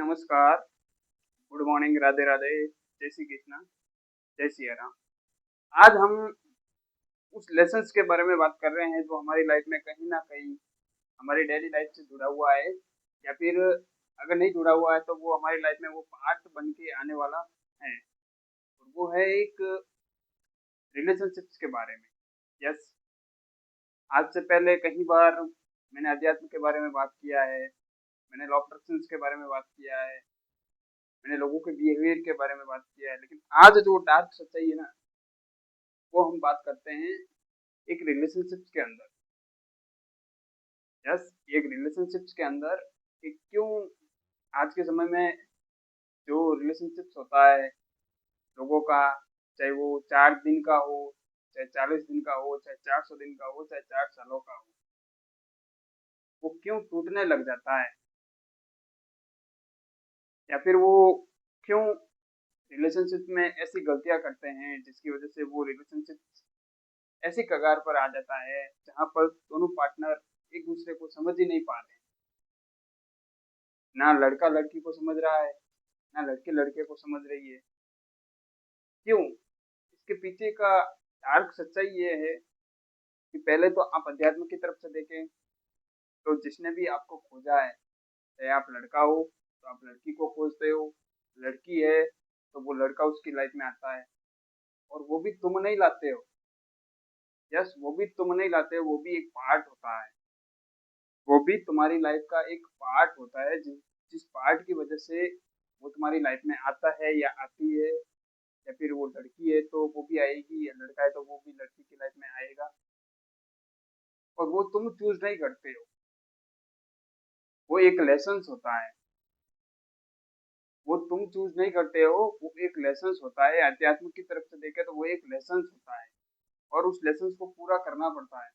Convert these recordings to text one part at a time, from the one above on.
नमस्कार, good morning, Radhe Radhe, जय श्री कृष्णा, जय सिया राम। आज हम उस लेसन्स के बारे में बात कर रहे हैं जो हमारी लाइफ में कहीं न कहीं हमारी डेली लाइफ से जुड़ा हुआ है, या फिर अगर नहीं जुड़ा हुआ है तो वो हमारी लाइफ में वो पार्ट बन के आने वाला है। और वो है एक रिलेशनशिप्स के बारे में। यस, आज से पहले कई बार मैंने अध्यात्म के बारे में बात किया है, मैंने लॉ ऑफ अट्रैक्शंस के बारे में बात किया है, मैंने लोगों के बिहेवियर के बारे में बात किया है, लेकिन आज जो डार्क सच्चाई है ना, वो हम बात करते हैं एक रिलेशनशिप्स के अंदर। यस, एक रिलेशनशिप्स के अंदर कि क्यों आज के समय में जो रिलेशनशिप्स होता है लोगों का, चाहे वो 4 दिन का हो, चाहे 40 दिन का हो, चाहे 400 दिन का हो, चाहे 4 सालों का हो, वो क्यों टूटने लग जाता है, या फिर वो क्यों रिलेशनशिप में ऐसी गलतियां करते हैं जिसकी वजह से वो रिलेशनशिप ऐसी कगार पर आ जाता है जहां पर दोनों पार्टनर एक दूसरे को समझ ही नहीं पा रहे। ना लड़का लड़की को समझ रहा है, ना लड़की लड़के को समझ रही है। क्यों? इसके पीछे का डार्क सच्चाई ये है कि पहले तो आप अध्यात्म की तरफ से देखें तो जिसने भी आपको खोजा है, चाहे आप लड़का हो तो आप लड़की को खोजते हो, लड़की है तो वो लड़का उसकी लाइफ में आता है, और वो भी तुम नहीं लाते हो। यस, वो भी तुम नहीं लाते हो, वो भी एक पार्ट होता है। वो भी तुम्हारी लाइफ का एक पार्ट होता है, जिस जिस पार्ट की वजह से वो तुम्हारी लाइफ में आता है या आती है, या फिर वो लड़की है तो वो भी आएगी, या लड़का है तो वो भी लड़की की लाइफ में आएगा। और वो तुम चूज नहीं करते हो, वो एक लेसन्स होता है। वो तुम चूज नहीं करते हो, वो एक लेसन्स होता है। अध्यात्म की तरफ से देखे तो वो एक लेसन्स होता है, और उस लेसन्स को पूरा करना पड़ता है।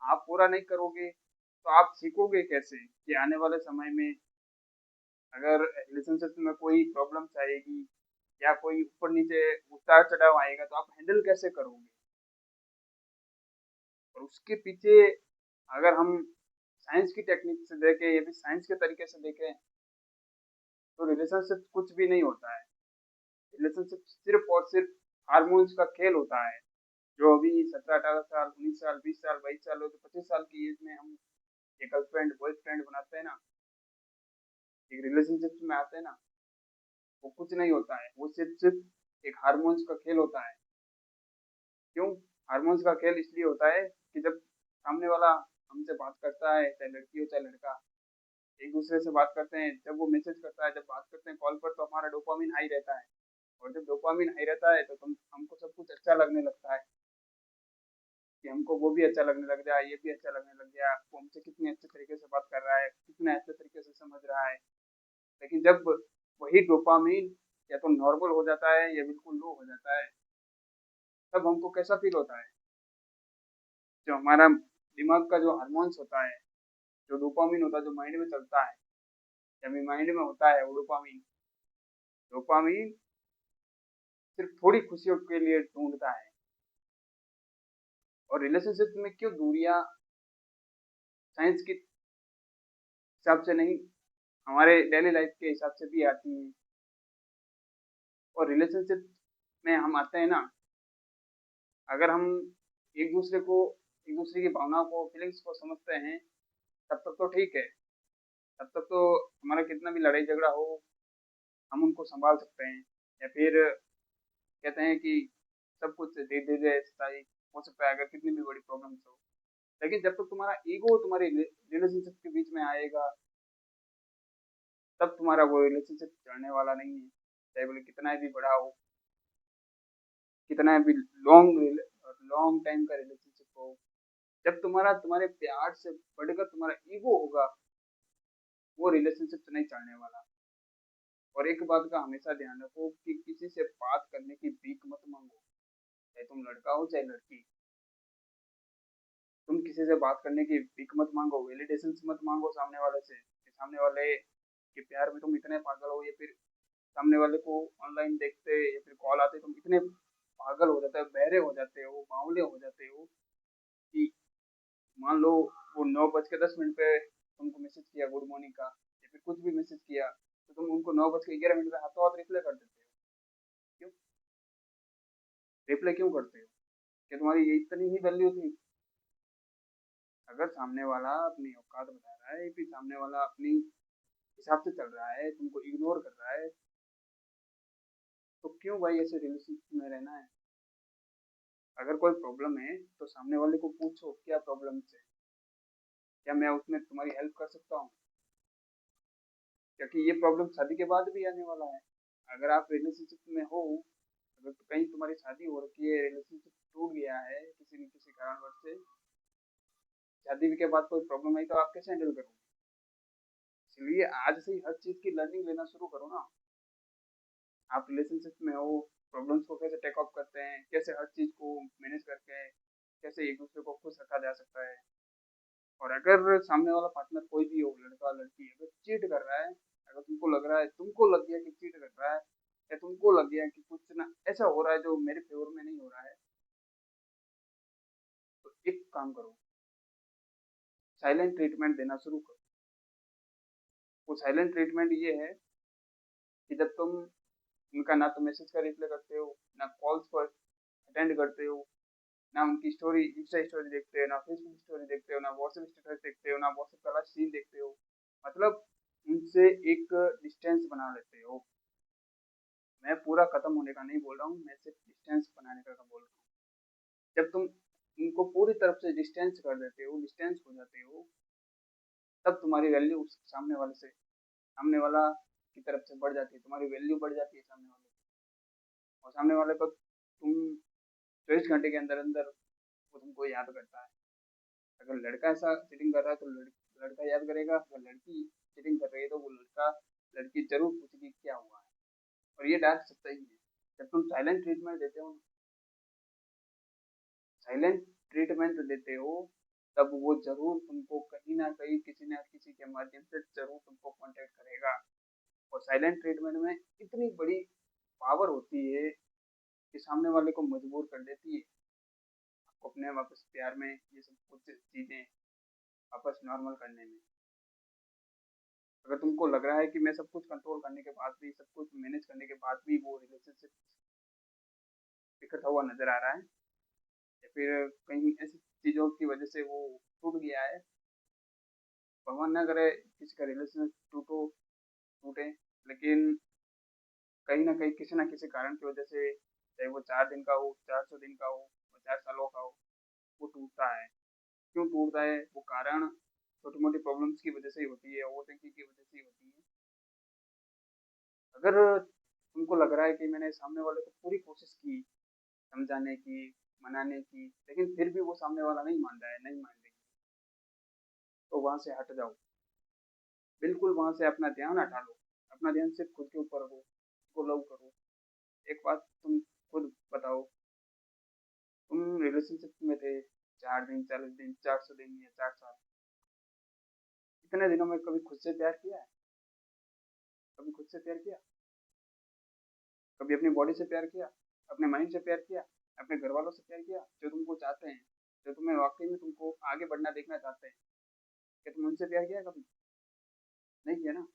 आप पूरा नहीं करोगे तो आप सीखोगे कैसे कि आने वाले समय में अगर रिलेशनशिप में कोई प्रॉब्लम्स आएगी या कोई ऊपर नीचे उतार चढ़ाव आएगा तो आप हैंडल कैसे करोगे। और उसके पीछे अगर हम साइंस की टेक्निक से देखें या फिर साइंस के तरीके से देखें तो रिलेशनशिप कुछ भी नहीं होता है। रिलेशनशिप सिर्फ और सिर्फ हार्मोन्स का खेल होता है। जो अभी 17 18 साल, 19 साल, 20 साल, 22 साल हो, तो 25 साल की एज में हम एक गर्लफ्रेंड बॉयफ्रेंड बनाते हैं ना, एक रिलेशनशिप में आते हैं ना, वो कुछ नहीं होता है। वो सिर्फ सिर्फ एक हार्मोन्स का खेल होता है। क्यों? हार्मोन्स का खेल इसलिए होता है कि जब सामने वाला हमसे बात करता है, चाहे लड़की हो चाहे लड़का, एक दूसरे से बात करते हैं, जब वो मैसेज करता है, जब बात करते हैं कॉल पर, तो हमारा डोपामिन हाई रहता है। और जब डोपामिन हाई रहता है तो तुम हमको सब कुछ अच्छा लगने लगता है, कि हमको वो भी अच्छा लगने लग जाए, ये भी अच्छा लगने लग गया, वो हमसे कितने अच्छे तरीके से बात कर रहा है, कितने अच्छे तरीके से समझ रहा है। लेकिन जब वही डोपामिन या तो नॉर्मल हो जाता है या बिल्कुल लो हो जाता है, तब हमको कैसा फील होता है? जो हमारा दिमाग का जो हार्मोन्स होता है, जो डोपामिन होता है, जो माइंड में चलता है या माइंड में होता है, वो डोपामिन डोपामिन सिर्फ थोड़ी खुशियों के लिए ढूंढता है। और रिलेशनशिप में क्यों दूरियां साइंस के हिसाब से नहीं, हमारे डेली लाइफ के हिसाब से भी आती हैं। और रिलेशनशिप में हम आते हैं ना, अगर हम एक दूसरे को, एक दूसरे की भावनाओं को, फीलिंग्स को समझते हैं, तब तक तो ठीक है। तब तक तो हमारा कितना भी लड़ाई झगड़ा हो, हम उनको संभाल सकते हैं। या फिर कहते हैं कि सब कुछ धीरे धीरे स्थायी हो सकता है अगर कितनी भी बड़ी प्रॉब्लम्स हो। लेकिन जब तक तुम्हारा ईगो तुम्हारे रिलेशनशिप के बीच में आएगा, तब तुम्हारा वो रिलेशनशिप चलने वाला नहीं है। चाहे बोले कितना भी बड़ा हो, कितना भी लॉन्ग लॉन्ग टाइम का रिलेशनशिप हो, जब तुम्हारा तुम्हारे प्यार से बढ़कर तुम्हारा ईगो होगा, वो रिलेशनशिप नहीं चलने वाला। और एक बात का हमेशा ध्यान रखो कि किसी से बात करने की भीख मत मांगो, चाहे तुम लड़का हो चाहे लड़की। तुम किसी से बात करने की भीख मत मांगो, वैलिडेशन मत मांगो सामने वाले से कि सामने वाले के प्यार में तुम इतने पागल हो, या फिर सामने वाले को ऑनलाइन देखते या फिर कॉल आते तुम इतने पागल हो जाते हो, बहरे हो जाते हो, बावले हो जाते हो कि मान लो वो 9:10 पे तुमको मैसेज किया गुड मॉर्निंग का, या फिर कुछ भी मैसेज किया, तो तुम तुमको 9:11 पे हाथों हाथ रिप्लाई कर देते हो। क्यों रिप्लाई क्यों करते हो? क्या तुम्हारी ये इतनी ही वैल्यू थी? अगर सामने वाला अपनी औकात बता रहा है, फिर सामने वाला अपनी हिसाब से चल रहा है, तुमको इग्नोर कर रहा है, तो क्यों भाई ऐसे रिलेशनशिप में रहना है? अगर कोई प्रॉब्लम है तो सामने वाले को पूछो क्या प्रॉब्लम है, क्या मैं उसमें तुम्हारी हेल्प कर सकता हूँ? क्योंकि ये प्रॉब्लम शादी के बाद भी आने वाला है। अगर आप रिलेशनशिप में हो, अगर तो कहीं तुम्हारी शादी हो रखी है, रिलेशनशिप टूट गया है किसी न किसी कारणवश से, शादी के बाद कोई प्रॉब्लम आई तो आप कैसे हैंडल करोगे? इसलिए आज से ही हर चीज की लर्निंग लेना शुरू करो ना। आप रिलेशनशिप में हो, प्रॉब्लम्स को कैसे टेक अप करते हैं, कैसे हर चीज को मैनेज करके कैसे एक दूसरे को खुश रखा जा सकता है। और अगर सामने वाला पार्टनर कोई भी हो, लड़का लड़की, अगर चीट कर रहा है, अगर तुमको लग रहा है, तुमको लग गया कि चीट कर रहा है, या तुमको लग गया कि कुछ ना ऐसा हो रहा है जो मेरे फेवर में नहीं हो रहा है, तो एक काम करो, साइलेंट ट्रीटमेंट देना शुरू करो। वो साइलेंट ट्रीटमेंट ये है कि जब तुम उनका ना तो मैसेज का रिप्लाई करते हो, ना कॉल्स पर अटेंड करते हो, ना उनकी स्टोरी, इंस्टा स्टोरी देखते हो, ना फेसबुक स्टोरी देखते हो, ना व्हाट्सएप स्टेटस देखते हो, ना व्हाट्सएप का लास्ट सीन देखते हो, मतलब उनसे एक डिस्टेंस बना लेते हो। मैं पूरा खत्म होने का नहीं बोल रहा हूँ, मैं सिर्फ डिस्टेंस बनाने का बोल रहा हूँ। जब तुम उनको पूरी तरफ से डिस्टेंस कर देते हो, डिस्टेंस हो जाते हो, तब तुम्हारी वैल्यू उस सामने वाला की तरफ से बढ़ जाती है, तुम्हारी वैल्यू बढ़ जाती है सामने वाले की। और सामने वाले को तुम 24 घंटे के अंदर अंदर वो तुमको याद करता है। अगर लड़का ऐसा चीटिंग कर रहा है तो लड़का याद करेगा, अगर लड़की चीटिंग कर रही है तो वो लड़का लड़की जरूर पूछेगी क्या हुआ है। और ये डार्क सच्चाई है। जब तुम साइलेंट ट्रीटमेंट देते हो, साइलेंट ट्रीटमेंट देते हो, तब वो जरूर तुमको कहीं ना कहीं किसी ना किसी के माध्यम से जरूर तुमको कांटेक्ट करेगा। और साइलेंट ट्रीटमेंट में इतनी बड़ी पावर होती है कि सामने वाले को मजबूर कर देती है आपको अपने वापस प्यार में ये सब कुछ चीजें वापस नॉर्मल करने में। अगर तुमको लग रहा है कि मैं सब कुछ कंट्रोल करने के बाद भी, सब कुछ मैनेज करने के बाद भी वो रिलेशनशिप बिखरता हुआ नजर आ रहा है, या फिर कहीं ऐसी चीजों की वजह से वो टूट गया है, भगवान ना करे किसी का रिलेशन टूटे, लेकिन कहीं ना कहीं किसी ना किसी कारण की वजह से, चाहे वो 4 दिन का हो, 400 दिन का हो, 50 सालों का हो, वो टूटता है। क्यों टूटता है? वो कारण छोटी मोटी प्रॉब्लम्स की वजह से ही होती है, ओवर थिंकिंग की वजह से ही होती है। अगर तुमको लग रहा है कि मैंने सामने वाले को पूरी कोशिश की समझाने की, मनाने की, लेकिन फिर भी वो सामने वाला नहीं मान रहा है, नहीं मान रही, तो वहां से हट जाओ। बिल्कुल वहां से अपना ध्यान हटा लो। अपना ध्यान सिर्फ खुद के ऊपर रखो, खुद को लव करो। एक बात तुम खुद बताओ, तुम रिलेशनशिप में थे 4 दिन, 40 दिन, 400 दिन या 4 साल, इतने दिनों में कभी खुद से प्यार किया है? कभी खुद से प्यार किया? कभी अपनी बॉडी से प्यार किया? अपने माइंड से प्यार किया? अपने घर वालों से प्यार किया जो तुमको चाहते हैं, जो तुम्हें वाकई में तुमको आगे बढ़ना देखना चाहते हैं? क्या तुम उनसे प्यार किया कभी? नहीं किया ना।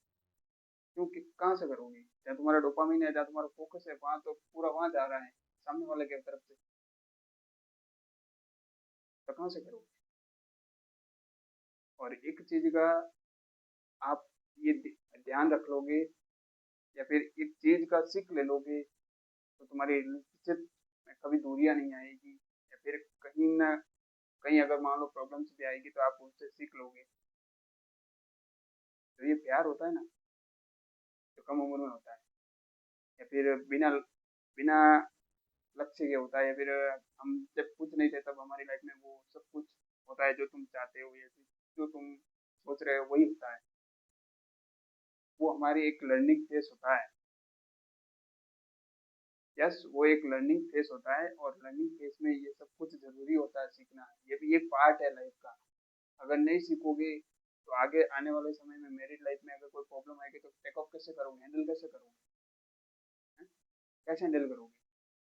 क्योंकि कहाँ से करोगे? जहाँ तुम्हारा डोपामिन है, जहाँ तुम्हारा फोकस है, वहां तो पूरा वहां जा रहा है सामने वाले की तरफ से, तो कहाँ से करोगे? और एक चीज का आप ये ध्यान रख लोगे, या फिर एक चीज का सीख ले लोगे, तो तुम्हारी रिलेशनशिप में कभी दूरियां नहीं आएगी। या फिर कहीं ना कहीं अगर मान लो प्रॉब्लम्स भी आएगी तो आप उससे सीख लोगे। तो ये प्यार होता है ना, जो कम उम्र में होता है, या फिर बिना बिना लक्ष्य के होता है, या फिर हम जब कुछ नहीं थे तब हमारी लाइफ में वो सब कुछ होता है जो तुम चाहते हो, या फिर जो तुम सोच रहे हो वही होता है। वो हमारी एक लर्निंग फेस होता है। यस, वो एक लर्निंग फेस होता है, और लर्निंग फेस में ये सब कुछ जरूरी होता है सीखना। ये भी एक पार्ट है लाइफ का। अगर नहीं सीखोगे तो आगे आने वाले समय में मैरिड लाइफ में अगर कोई प्रॉब्लम आएगी तो टेकअप कैसे करोगे, हैंडल कैसे करोगे? हैं? कैसे हैंडल करोगे?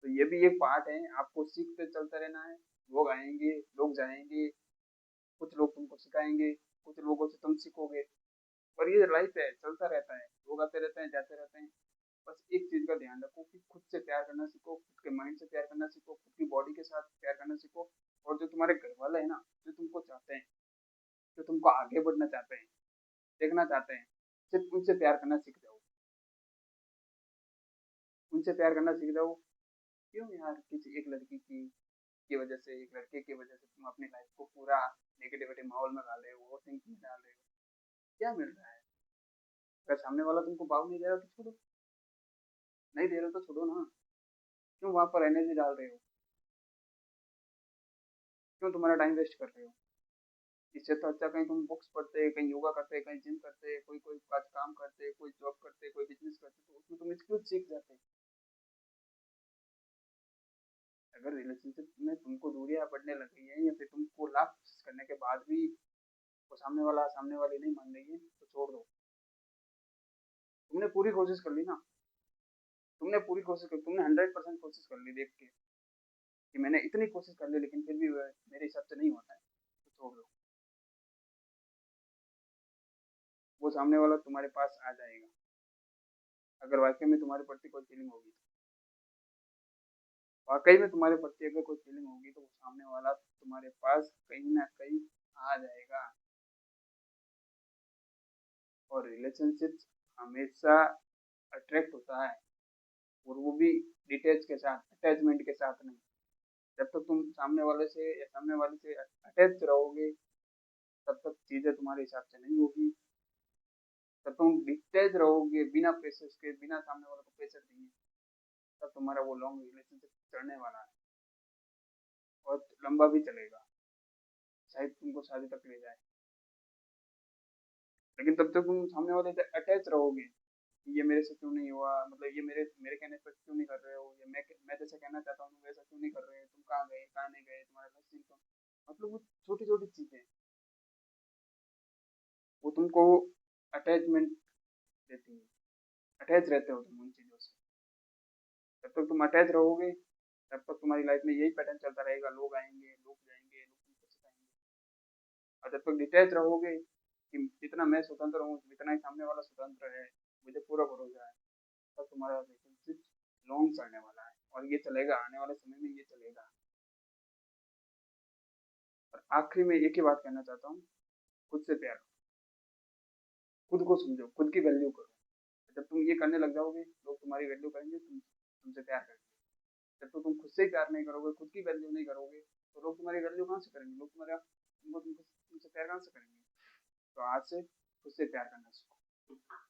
तो ये भी एक पार्ट है, आपको सीखते चलते रहना है। लोग आएंगे, लोग जाएंगे, कुछ लोग तुमको सिखाएंगे, कुछ लोगों से तुम सीखोगे। और ये लाइफ है, चलता रहता है, लोग आते रहते हैं, जाते रहते हैं। बस एक चीज का ध्यान रखो कि खुद से प्यार करना सीखो, खुद के माइंड से प्यार करना सीखो, खुद की बॉडी के साथ प्यार करना सीखो। और जो तुम्हारे घर वाले हैं ना, जो तुमको चाहते हैं, जो तुमको आगे बढ़ना चाहते हैं, देखना चाहते हैं, सिर्फ उनसे प्यार करना सीख जाओ। उनसे प्यार करना सीख जाओ। क्यों यार किसी एक लड़की की वजह से, एक लड़के की वजह से तुम अपनी लाइफ को पूरा नेगेटिविटी माहौल में डाल रहे हो, ओवर थिंकिंग में डाल रहे हो? क्या मिल रहा है? अगर सामने वाला तुमको भाव नहीं दे रहा तो छोड़ो। नहीं दे रहे हो तो छोड़ो ना। क्यों वहां पर एनर्जी डाल रहे हो? क्यों तुम्हारा टाइम वेस्ट कर रहे हो? इससे तो अच्छा कहीं तुम बुक्स पढ़ते, कहीं योगा करते, कहीं जिम करते, कोई कोई काम करते, कोई जॉब करते, कोई बिजनेस करते, तो उसमें तुम स्किल सीख जाते। अगर रिलेशनशिप में तुमको दूरियां बढ़ने लग गई है, या फिर तुमको लाख कोशिश करने के बाद भी वो सामने वाली नहीं मान रही है, तो छोड़ दो। तुमने पूरी कोशिश कर ली ना। तुमने पूरी कोशिश कर, तुमने 100% कोशिश कर ली, देख के कि मैंने इतनी कोशिश कर ली लेकिन फिर भी मेरे हिसाब से नहीं होता है, तो छोड़ दो। वो सामने वाला तुम्हारे पास आ जाएगा, अगर वाकई में तुम्हारे प्रति कोई फीलिंग होगी तो। वाकई में तुम्हारे प्रति अगर कोई फीलिंग होगी तो वो सामने वाला तुम्हारे पास कहीं ना कहीं आ जाएगा। और रिलेशनशिप हमेशा अट्रैक्ट होता है, और वो भी डिटेच के साथ, अटैचमेंट के साथ नहीं। जब तक तुम सामने वाले से या सामने वाले से अटैच रहोगे, तब तक चीजें तुम्हारे हिसाब से नहीं होगी। तब तुम डिटेच रहोगे बिना प्रेशर के, बिना सामने वाले को प्रेशर दिए, तब तुम्हारा वो लॉन्ग रिलेशनशिप चलने वाला है, और लंबा भी चलेगा, शायद तुमको शादी तक ले जाए। लेकिन तब तक तुम सामने वाले से अटैच रहोगे कि ये मेरे से क्यों नहीं हुआ, मतलब ये मेरे मेरे कहने पर क्यों नहीं कर रहे हो, या मैं जैसे कहना चाहता हूँ तुम वैसा क्यों नहीं कर रहे हो, तुम कहाँ गए, कहाँ नहीं गए, तुम्हारा लाइफ सीन तो, मतलब वो छोटी छोटी चीजें, वो तुमको अटैचमेंट देती है। अटैच रहते हो तुम उन चीजों से। जब तक तुम अटैच रहोगे, तब तक तुम्हारी लाइफ में यही पैटर्न चलता रहेगा, लोग आएंगे, लोग जाएंगे, लोग तुमको सिखाएंगे। और जब तक डिटैच रहोगे कि जितना मैं स्वतंत्र हूँ जितना ही सामने वाला स्वतंत्र है, मुझे पूरा भरोसा है, तब तुम्हारा रिलेशनशिप लॉन्ग चलने वाला है, और ये चलेगा, आने वाले समय में ये चलेगा। और आखिरी में एक ही बात कहना चाहता हूँ, खुद से प्यार करो, खुद को समझो, खुद की वैल्यू करो। जब तुम ये करने लग जाओगे, लोग तुम्हारी वैल्यू करेंगे, तुमसे प्यार करेंगे। जब तो तुम खुद से ही प्यार नहीं करोगे, खुद की वैल्यू नहीं करोगे, तो लोग तुम्हारी वैल्यू कहाँ से करेंगे? लोग तुम्हारा तुमको तुमको तुमसे प्यार कहाँ से करेंगे? तो आज से खुद से प्यार करना सीखो।